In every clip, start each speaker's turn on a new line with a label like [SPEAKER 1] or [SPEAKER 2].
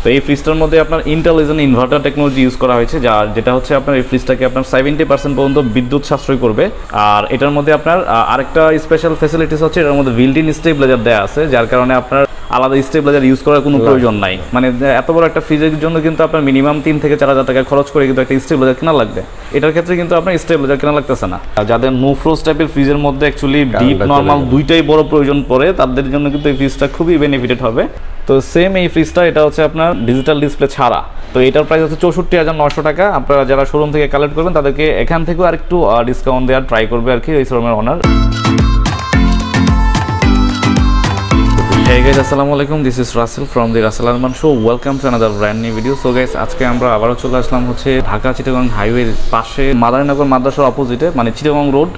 [SPEAKER 1] তো এই ফ্রিজটার মধ্যে আপনার ইন্টেলিজেন্ট ইনভার্টার টেকনোলজি ইউজ করা হয়েছে, যেটা হচ্ছে আপনার এই ফ্রিজটাকে আপনার 70% পর্যন্ত বিদ্যুৎ সাশ্রয় করবে। আর এটার মধ্যে আপনার আরেকটা স্পেশাল ফ্যাসিলিটিস হচ্ছে এটার মধ্যে বিল্ট ইন স্টেবিলাইজার দেওয়া আছে, যার কারণে আপনার আলাদা স্টেবিলাইজার ইউজ করার কোনো প্রয়োজন নাই। মানে এত বড় একটা ফ্রিজের জন্য কিন্তু আপনার মিনিমাম 3 থেকে 4 হাজার টাকা খরচ করে কিন্তু একটা স্টেবিলাইজার কেনা লাগবে। এটার ক্ষেত্রে কিন্তু আপনার স্টেবিলাইজার কেনা লাগতেছে না। যাদের নো ফ্রোজ টাইপের ফ্রিজের মধ্যে অ্যাকচুয়ালি ডিপ নর্মাল দুইটাই বড় প্রয়োজন পড়ে, তাদের জন্য কিন্তু এই ফ্রিজটা খুবই বেনিফিটেড হবে। তো সেম এই ফ্রিজটা এটা হচ্ছে আপনার ডিজিটাল ডিসপ্লে ছাড়া, তো এটার প্রাইস হচ্ছে 64,900 টাকা। আপনারা যারা শোরুম থেকে কালেক্ট করবেন তাদেরকে এখান থেকেও আরেকটু ডিসকাউন্ট দেওয়ার ট্রাই করবে আর কি ওই শোরুমের ওনার। Hey guys, assalamu alaikum, this is Rasel from the Rasel Arman show. Welcome to another brand new video. So guys, আজকে আমরা আবারও চলে আসলাম হচ্ছে ঢাকা চিটাগং হাইওয়ের পাশে মাদারীনগর মাদ্রাসার অপোজিটে, মানে চিটাগং রোড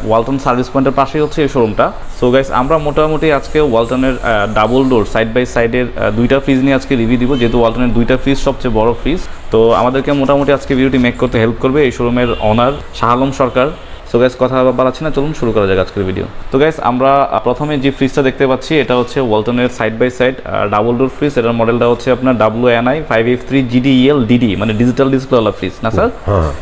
[SPEAKER 1] ওয়ালটন সার্ভিস পয়েন্টের পাশেই হচ্ছে এই শোরুমটা। সো গাইস, আমরা মোটামুটি আজকে ওয়ালটনের ডাবল ডোর সাইড বাই সাইডের দুইটা ফ্রিজ নিয়ে আজকে রিভিউ দিব, যেহেতু ওয়ালটনের দুইটা ফ্রিজ সবচেয়ে বড় ফ্রিজ। তো আমাদেরকে মোটামুটি আজকে ভিডিওটি মেক করতে হেল্প করবে এই শোরুমের ওনার শাহ আলম সরকার। সো গাইস, কথা বাড়াচ্ছি না, চলুন শুরু করা যাক আজকের ভিডিও। তো গাইস, আমরা প্রথমে যে ফ্রিজটা দেখতে পাচ্ছি এটা হচ্ছে ওয়ালটনের side by side double door fridge. এটার মডেলটা হচ্ছে আপনার WANI 5F3 GDEL DD, মানে ডিজিটাল ডিসপ্লেওয়ালা ফ্রিজ না স্যার?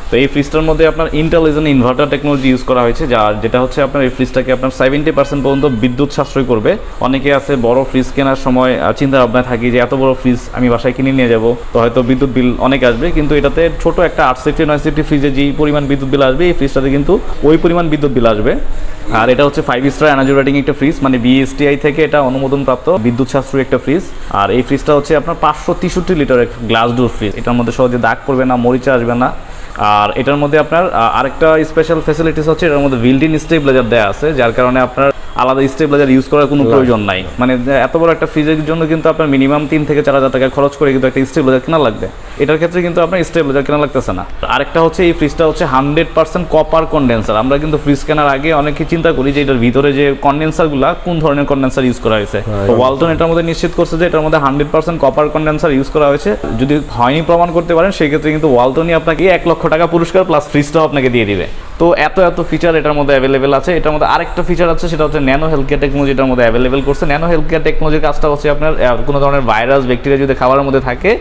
[SPEAKER 1] তো এই ফ্রিজটার মধ্যে আপনার ইন্টেলিজেন্ট ইনভার্টার টেকনোলজি ইউজ করা হয়েছে, যেটা হচ্ছে আপনার এই ফ্রিজটাকে আপনার 70% পর্যন্ত বিদ্যুৎ সাশ্রয় করবে। অনেকে আছে বড় ফ্রিজ কেনার সময় চিন্তা ভাবনায় থাকি যে এত বড় ফ্রিজ আমি বাসায় কিনে নিয়ে যাব, তো হয়তো বিদ্যুৎ বিল অনেক আসবে, কিন্তু এটাতে ছোট একটা 860-960 ফ্রিজে যেই পরিমাণ বিদ্যুৎ বিল আসবে এই ফ্রিজটাতে কিন্তু ওই পরিমাণ বিদ্যুৎ বিল আসবে। আর এটা হচ্ছে 5 স্টার এনার্জি রেটিং একটা ফ্রিজ, মানে BSTI থেকে এটা অনুমোদন প্রাপ্ত বিদ্যুৎ সাশ্রয়ী একটা ফ্রিজ। আর এই ফ্রিজটা হচ্ছে আপনার 563 লিটার একটা গ্লাস ডোর ফ্রিজ। এটার মধ্যে সহজে দাগ পড়বে না, মরিচা আসবে না। আর এটার মধ্যে আপনার আরেকটা স্পেশাল ফ্যাসিলিটিস হচ্ছে এটার মধ্যে বিল্ট ইন স্টেবিলাইজার দেওয়া আছে, যার কারণে আপনার আলাদা স্টেবিলাইজার ইউজ করার কোনো প্রয়োজন নাই। মানে এত বড় একটা ফ্রিজের জন্য কিন্তু আপনার মিনিমাম 3 থেকে 4 হাজার টাকা খরচ করে কিন্তু একটা স্টেবিলাইজার কেনা লাগবে। এটার ক্ষেত্রে কিন্তু আপনার স্টেবিলাইজার কেনা লাগতেছে না। আরেকটা হচ্ছে এই ফ্রিজটা হচ্ছে 100% কপার কন্ডেন্সার। আমরা কিন্তু ফ্রিজ কেনার আগে অনেকে চিন্তা করি যে এটার ভিতরে যে কন্ডেন্সারগুলো কোন ধরনের কন্ডেন্সার ইউজ করা হয়েছে। তো ওয়ালটন এটার মধ্যে নিশ্চিত করছে যে এটার মধ্যে 100% কপার কন্ডেন্সার ইউজ করা হয়েছে। যদি হয়নি প্রমাণ করতে পারেন সেই ক্ষেত্রে কিন্তু ওয়ালটনই আপনাকে 1 লক্ষ টাকা পুরস্কার প্লাস ফ্রিজটাও আপনাকে দিয়ে দিবে। তো এত ফিচার এটার মধ্যে অ্যাভেলেবেল আছে। এটার মধ্যে আরেকটা ফিচার আছে, সেটা হচ্ছে ন্যানো হেলথ কেয়ার টেকনোলজি এটার মধ্যে অ্যাভেলেবেল করছে। ন্যানো হেলথ কেয়ার টেকনোলজির কাজটা হচ্ছে আপনার কোনো ধরনের ভাইরাস ব্যাকটেরিয়া যদি খাবারের মধ্যে থাকে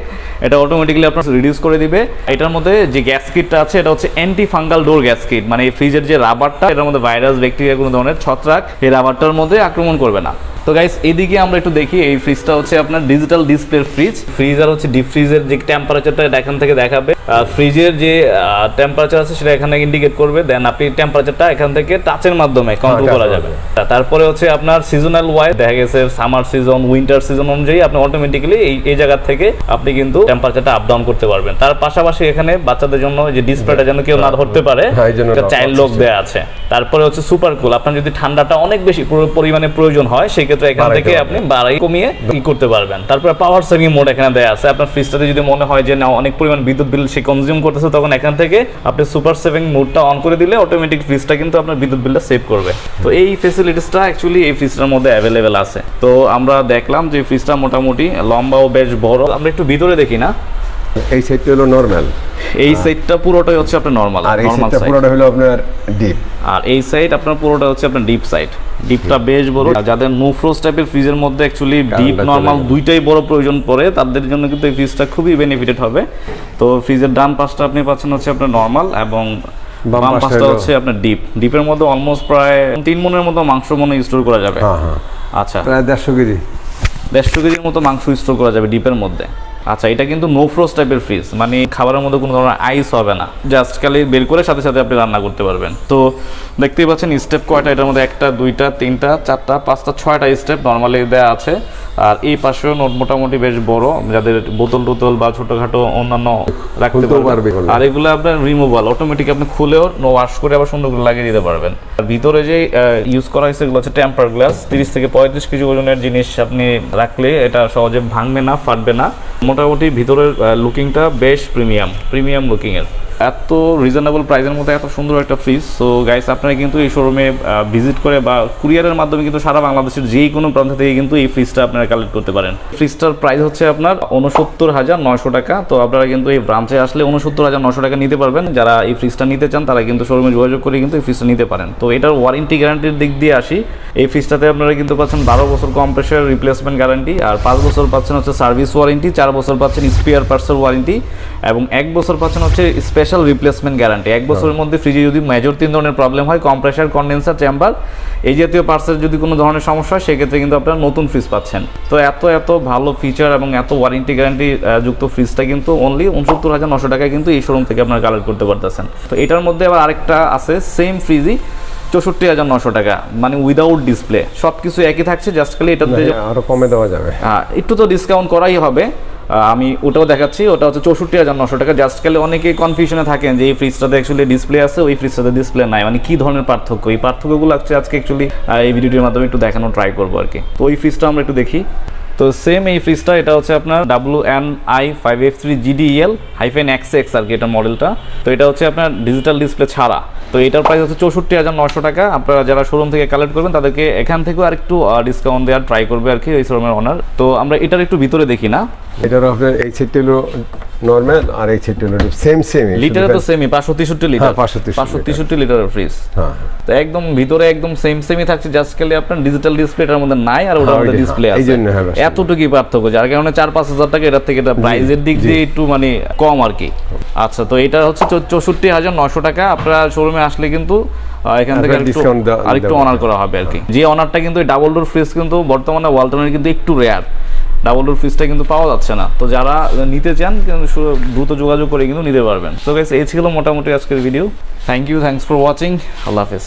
[SPEAKER 1] এটা অটোমেটিক্যালি আপনার রিডিউস করে দিবে। এটার মধ্যে যে গ্যাস কিটটা আছে এটা হচ্ছে অ্যান্টি ফাঙ্গাল ডোর গ্যাস কিট, মানে এই ফ্রিজের যে রাবারটা এটার মধ্যে ভাইরাস ব্যাকটেরিয়া কোনো ধরনের ছত্রাক এই রাবারটার মধ্যে আক্রমণ করবে না। তো গাইস, এইদিকে আমরা একটু দেখি, এই ফ্রিজটা হচ্ছে আপনার ডিজিটাল ডিসপ্লে ফ্রিজ আর হচ্ছে ডিপ ফ্রিজের যে টেম্পারেচারটা এটা এখান থেকে দেখাবে। ফ্রিজের যে টেম্পারেচার আছে সেটা এখানে ইন্ডিকেট করবে, দেন আপনি টেম্পারেচারটা এখান থেকে টাচের মাধ্যমে কন্ট্রোল করা যাবে। তারপরে হচ্ছে আপনার সিজনাল ওয়াইজ দেখা গেছে সামার সিজন উইন্টার সিজন অনুযায়ী আপনি অটোমেটিক্যালি এই জায়গা থেকে আপনি কিন্তু টেম্পারেচারটা আপ ডাউন করতে পারবেন। তার পাশাপাশি এখানে বাচ্চাদের জন্য যে ডিসপ্লেটা যেন কেউ না ধরতে পারে চাইল্ড লক দেওয়া আছে। তারপরে হচ্ছে সুপার কুল, আপনার যদি ঠান্ডাটা অনেক বেশি পরিমাণে প্রয়োজন হয় সেই ক্ষেত্রে এখান থেকে আপনি বাড়াই কমিয়ে করতে পারবেন। তারপরে পাওয়ার সেভিং মোড এখানে দেওয়া আছে। আপনার ফ্রিজটাতে যদি মনে হয় যে না অনেক পরিমাণ বিদ্যুৎ বিল সে কনজিউম করতেছে, তখন এখান থেকে আপনি সুপার সেভিং মোডটা অন করে দিলে অটোমেটিক ফ্রিজটা কিন্তু আপনার বিদ্যুৎ বিলটা সেভ করবে। তো এই ফ্যাসিলিটিসটা অ্যাকচুয়ালি এই ফ্রিজটার মধ্যে অ্যাভেলেবেল আছে। তো আমরা দেখলাম যে ফ্রিজটা মোটামুটি লম্বাও বেশ বড়। আমরা একটু ভিতরে দেখি না,
[SPEAKER 2] এই সাইডটা হলো নরমাল,
[SPEAKER 1] এই সাইডটা পুরোটাই হচ্ছে আপনার নরমাল,
[SPEAKER 2] আর এই সাইডটা পুরোটা হলো আপনার ডিপ,
[SPEAKER 1] আর এই সাইড আপনার পুরোটা হচ্ছে আপনার ডিপ সাইড। ডিপটা বেশ বড়। যাদের নো ফ্রোজ টাইপের ফ্রিজের মধ্যে অ্যাকচুয়ালি ডিপ নরমাল দুইটাই বড় প্রয়োজন পড়ে তাদের জন্য কিন্তু এই ফ্রিজটা খুবই বেনিফিটেড হবে। তো ফ্রিজের ডান পাশটা আপনি পাচ্ছেন হচ্ছে আপনার নরমাল এবং বাম পাশটা হচ্ছে আপনার ডিপ। ডিপের মধ্যে অলমোস্ট প্রায় 3 মনের মতো মাংস মনে স্টোর করা যাবে। আচ্ছা, প্রায় 150 কেজির মতো মাংস স্টোর করা যাবে ডিপের মধ্যে। আচ্ছা, এটা কিন্তু নো ফ্রোজ টাইপের ফ্রিজ, মানে খাবারের মধ্যে কোনো ধরনের আইস হবে না, জাস্ট খালি বের করে সাথে সাথে আপনি রান্না করতে পারবেন। তো দেখতেই পাচ্ছেন স্টেপ কয়টা, এটার মধ্যে 1টা 2টা 3টা 4টা 5টা 6টা স্টেপ নর্মালি দেওয়া আছে। আর এই পাশেও মোটামুটি বেশ বড়, যাদের বোতল টোতল বা ছোটখাটো অন্যান্য রাখতে পারবে। আর এগুলো আপনার রিমুভাল, অটোমেটিক আপনি খুলেও ওয়াশ করে আবার সুন্দর করে লাগিয়ে দিতে পারবেন। ভিতরে যে ইউজ করা হয়েছে এগুলো হচ্ছে টেম্পার গ্লাস। 30 থেকে 35 কেজি ওজনের জিনিস আপনি রাখলে এটা সহজে ভাঙবে না, ফাটবে না। মোটামুটি ভিতরের লুকিংটা বেশ প্রিমিয়াম লুকিং এর। এত রিজনেবল প্রাইসের মধ্যে এত সুন্দর একটা ফ্রিজ। সো গাইস আপনারা কিন্তু এই শোরুমে ভিজিট করে বা কুরিয়ারের মাধ্যমে কিন্তু সারা বাংলাদেশের যে কোনো প্রান্ত থেকে কিন্তু এই ফ্রিজটা আপনারা কালেক্ট করতে পারেন। ফ্রিজটার প্রাইস হচ্ছে আপনার 69,900 টাকা। তো আপনারা কিন্তু এই ব্রাঞ্চে আসলে 69,900 টাকা নিতে পারবেন। যারা এই ফ্রিজটা নিতে চান তারা কিন্তু শোরুমে যোগাযোগ করে কিন্তু এই ফ্রিজটা নিতে পারেন। তো এটার ওয়ারেন্টি গ্যারান্টির দিক দিয়ে আসি, এই ফ্রিজটাতে আপনারা কিন্তু পাচ্ছেন 12 বছর কম্প্রেসার রিপ্লেসমেন্ট গ্যারান্টি, আর 5 বছর পাচ্ছেন হচ্ছে সার্ভিস ওয়ারেন্টি, 4 বছর পাচ্ছেন স্পেয়ার পার্টসের ওয়ারেন্টি এবং 1 বছর পাচ্ছেন হচ্ছে স্পেশাল রিপ্লেসমেন্ট গ্যারান্টি। 1 বছরের মধ্যে ফ্রিজে যদি মেজর 3 ধরনের প্রবলেম হয়, কম্প্রেসার, কন্ডেন্সার, চেম্বার, এই জাতীয় পার্টসের যদি কোনো ধরনের সমস্যা হয় সেক্ষেত্রে কিন্তু আপনারা নতুন ফ্রিজ পাচ্ছেন। তো এত ভালো ফিচার এবং এত ওয়ারেন্টি গ্যারান্টি যুক্ত ফ্রিজটা কিন্তু অনলি 69,900 টাকায় কিন্তু এই শোরুম থেকে আপনারা কালেক্ট করতে পারতেছেন। তো এটার মধ্যে আবার আরেকটা আছে সেম ফ্রিজই 64,900 টাকা, মানে উইদাউট ডিসপ্লে। সব কিছু একই থাকছে, জাস্ট খালি এটাতে
[SPEAKER 2] আরো কমে দেওয়া যাবে।
[SPEAKER 1] হ্যাঁ, একটু তো ডিসকাউন্ট করাই হবে। আমি ওটাও দেখাচ্ছি, ওটা হচ্ছে 64,900 টাকা। জাস্ট খালি অনেকে কনফিউশনে থাকেন যে এই ফ্রিজটাতে অ্যাকচুয়ালি ডিসপ্লে আছে, ওই ফ্রিজটাতে ডিসপ্লে নাই, মানে কি ধরনের পার্থক্য। এই পার্থক্যগুলো আজকে অ্যাকচুয়ালি এই ভিডিওটির মাধ্যমে একটু দেখানো ট্রাই করবো আর কি। তো ওই ফ্রিজটা আমরা একটু দেখি। তো সেম এই ফ্রিজটা, এটা হচ্ছে আপনার WNI 5F3GDEL-XX আর কি এটা মডেলটা। তো এটা হচ্ছে আপনার ডিজিটাল ডিসপ্লে ছাড়া। তো এটার প্রাইস হচ্ছে 64,900 টাকা। আপনারা যারা শোরুম থেকে কালেক্ট করবেন তাদেরকে এখান থেকেও আর একটু ডিসকাউন্ট দেওয়ার ট্রাই করবে আর কি ওই শোরুমের ওনার। তো আমরা এটার একটু ভিতরে দেখি না,
[SPEAKER 2] এটার আপনার এই সেটটা হলো নরমাল আর এই সেটটা হলো সেম
[SPEAKER 1] লিটারে তো সেমই 563 লিটার, 563 লিটারের ফ্রিজ। হ্যাঁ, তো একদম ভিতরে একদম সেমই থাকছে, জাস্ট খালি আপনার ডিজিটাল ডিসপ্লেটার মধ্যে নাই আর ওটার মধ্যে ডিসপ্লে আছে, এতটুকুই পার্থক্য। যার কারণে 4-5 হাজার টাকা এটার থেকে এটা প্রাইসের দিক দিয়ে একটু মানে কম আর কি। আচ্ছা, তো এটা হচ্ছে 64,900 টাকা। আপনারা শোরুমে আসলে কিন্তু এখান থেকে আরেকটু অনার করা হবে আর কি। যে অনারটা কিন্তু ডাবল ডোর ফ্রিজ কিন্তু বর্তমানে ওয়ালটনের কিন্তু একটু রেয়ার, ডাবল ডোর ফ্রিজটা কিন্তু পাওয়া যাচ্ছে না। তো যারা নিতে চান কিন্তু দ্রুত যোগাযোগ করে কিন্তু নিতে পারবেন। তো গাইস, এই ছিল মোটামুটি আজকের ভিডিও। Thanks for watching. আল্লাহ হাফেজ।